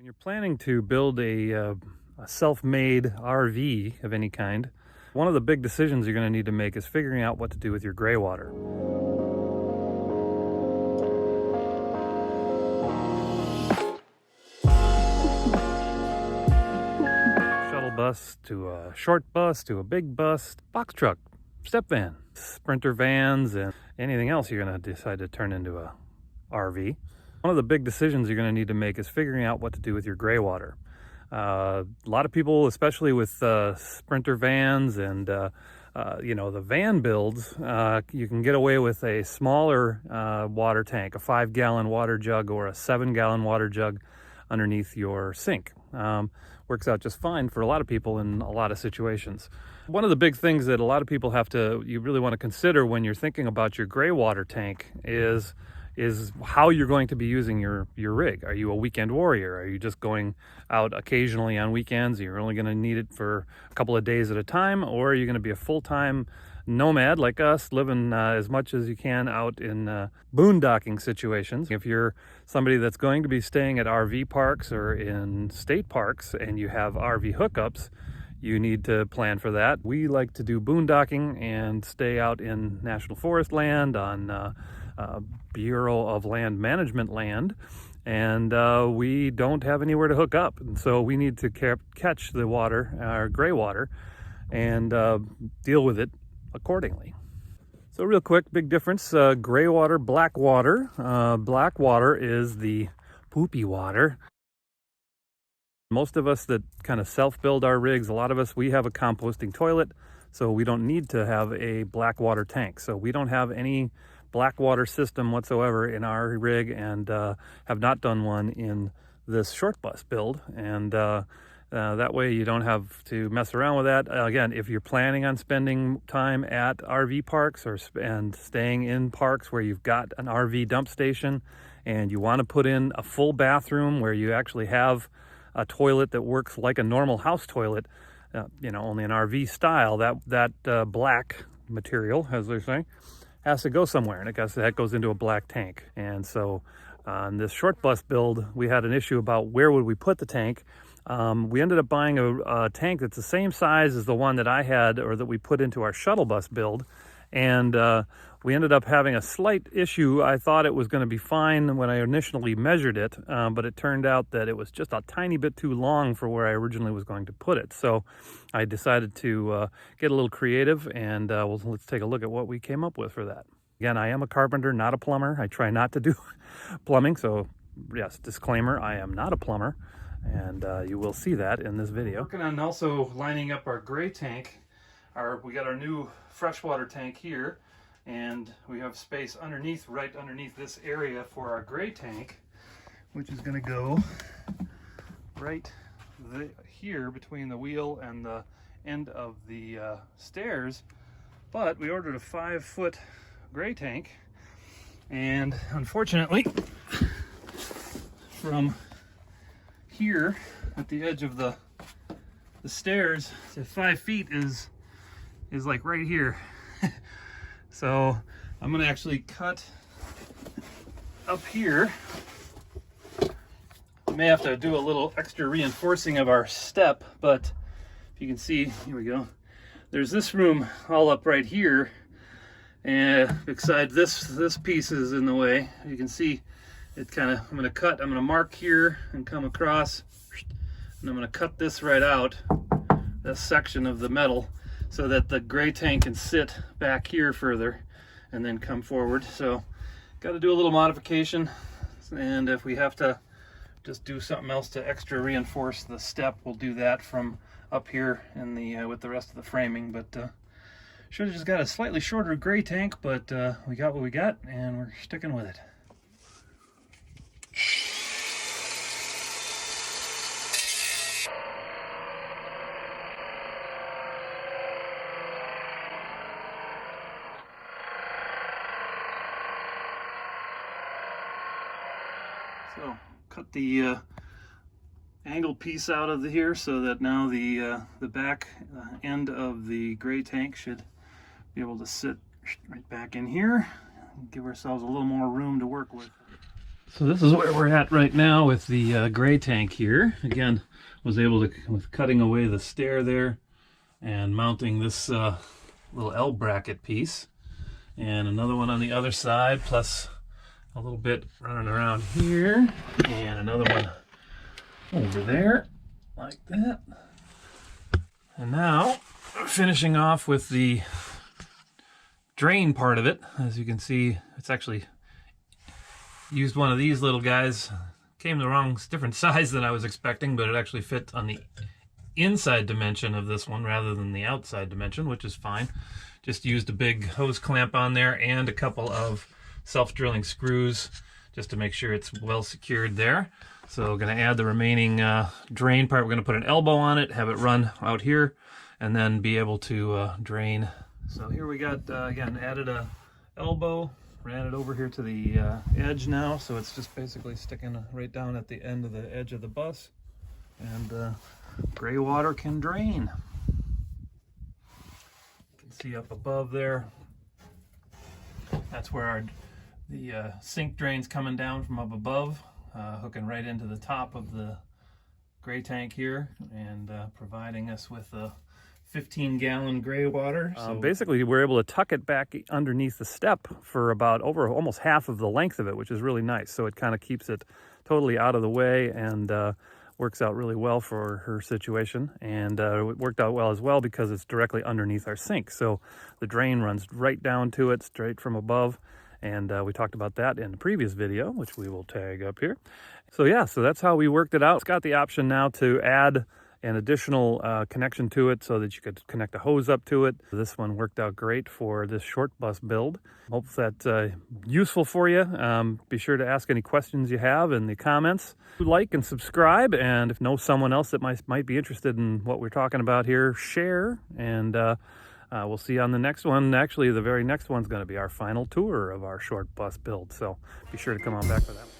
You're planning to build a self-made RV of any kind. One of the big decisions you're going to need to make is figuring out what to do with your gray water. Shuttle bus to a short bus to a big bus, box truck, step van, sprinter vans, and anything else you're going to decide to turn into a RV. One of the big decisions you're going to need to make is figuring out what to do with your gray water. A lot of people, especially with sprinter vans and the van builds, you can get away with a smaller water tank, a 5-gallon water jug or a 7-gallon water jug underneath your sink. Works out just fine for a lot of people in a lot of situations. One of the big things that a lot of people you really want to consider when you're thinking about your gray water tank is how you're going to be using your rig. Are you a weekend warrior? Are you just going out occasionally on weekends? You're only going to need it for a couple of days at a time, or are you going to be a full-time nomad like us, living as much as you can out in boondocking situations? If you're somebody that's going to be staying at RV parks or in state parks and you have RV hookups, you need to plan for that. We like to do boondocking and stay out in national forest land on Bureau of Land Management land, and we don't have anywhere to hook up, and so we need to catch the water, our gray water, and deal with it accordingly. So real quick, big difference, gray water, black water. Black water is the poopy water. Most of us that kind of self-build our rigs, a lot of us, we have a composting toilet, so we don't need to have a black water tank. So we don't have any black water system whatsoever in our rig, and have not done one in this short bus build. And that way you don't have to mess around with that. Again, if you're planning on spending time at RV parks and staying in parks where you've got an RV dump station and you want to put in a full bathroom where you actually have a toilet that works like a normal house toilet, only an RV style, that black material, as they say, has to go somewhere, and that goes into a black tank. And so on this short bus build, we had an issue about where would we put the tank. We ended up buying a tank that's the same size as the one that I had, or that we put into our shuttle bus build, and we ended up having a slight issue. I thought it was going to be fine when I initially measured it, but it turned out that it was just a tiny bit too long for where I originally was going to put it. So I decided to get a little creative, and let's take a look at what we came up with for that. Again, I am a carpenter, not a plumber. I try not to do plumbing, so yes, disclaimer, I am not a plumber, and you will see that in this video. Working on also lining up our gray tank. We got our new freshwater tank here, and we have space right underneath this area for our gray tank, which is going to go right here between the wheel and the end of the stairs. But we ordered a 5-foot gray tank, and unfortunately, from here at the edge of the stairs to 5 feet is like right here. So I'm going to actually cut up here. I may have to do a little extra reinforcing of our step, but if you can see, here we go. There's this room all up right here, and beside this piece is in the way. You can see it I'm going to mark here and come across, and I'm going to cut this right out, this section of the metal, so that the gray tank can sit back here further and then come forward. So got to do a little modification, and if we have to just do something else to extra reinforce the step, we'll do that from up here in the with the rest of the framing. But should have just got a slightly shorter gray tank, but we got what we got, and we're sticking with it. So cut the angle piece out of here, so that now the back end of the gray tank should be able to sit right back in here and give ourselves a little more room to work with. So this is where we're at right now with the gray tank here. Again, was able to, with cutting away the stair there and mounting this little L bracket piece, and another one on the other side, plus a little bit running around here, and another one over there, like that. And now, finishing off with the drain part of it. As you can see, it's actually used one of these little guys. Came the wrong, different size than I was expecting, but it actually fit on the inside dimension of this one rather than the outside dimension, which is fine. Just used a big hose clamp on there and a couple of self-drilling screws just to make sure it's well secured there. So we're going to add the remaining drain part. We're going to put an elbow on it, have it run out here, and then be able to drain. So here we got, again, added a elbow, ran it over here to the edge now, so it's just basically sticking right down at the end of the edge of the bus, and gray water can drain. You can see up above there, that's where the sink drain's coming down from up above, hooking right into the top of the gray tank here, and providing us with a 15-gallon gray water. So basically we're able to tuck it back underneath the step for about almost half of the length of it, which is really nice. So it kind of keeps it totally out of the way, and works out really well for her situation. And it worked out well as well because it's directly underneath our sink. So the drain runs right down to it, straight from above. And we talked about that in the previous video, which we will tag up here. So yeah, so that's how we worked it out. It's got the option now to add an additional connection to it so that you could connect a hose up to it. This one worked out great for this short bus build. Hope that's useful for you. Be sure to ask any questions you have in the comments. Like and subscribe, and if you know someone else that might be interested in what we're talking about here, share, and we'll see you on the next one. Actually, the very next one's going to be our final tour of our short bus build, so be sure to come on back for that one.